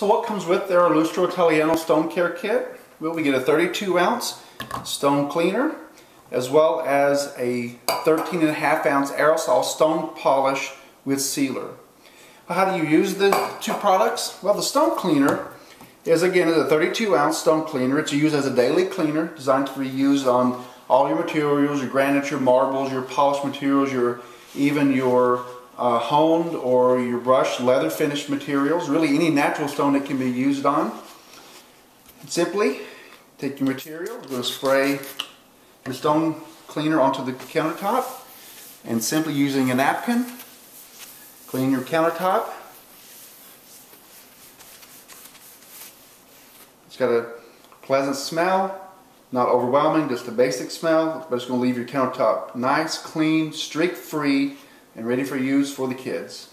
So what comes with our Lustro Italiano stone care kit? Well, we get a 32-ounce stone cleaner as well as a 13.5-ounce aerosol stone polish with sealer. How do you use the two products? Well, the stone cleaner is, again, a 32-ounce stone cleaner. It's used as a daily cleaner, designed to be used on all your materials, your granite, your marbles, your polished materials, even your honed or your brushed leather finished materials, really any natural stone it can be used on. And simply take your material, we're going to spray your stone cleaner onto the countertop, and simply using a napkin, clean your countertop. It's got a pleasant smell, not overwhelming, just a basic smell, but it's going to leave your countertop nice, clean, streak free, and ready for use for the kids.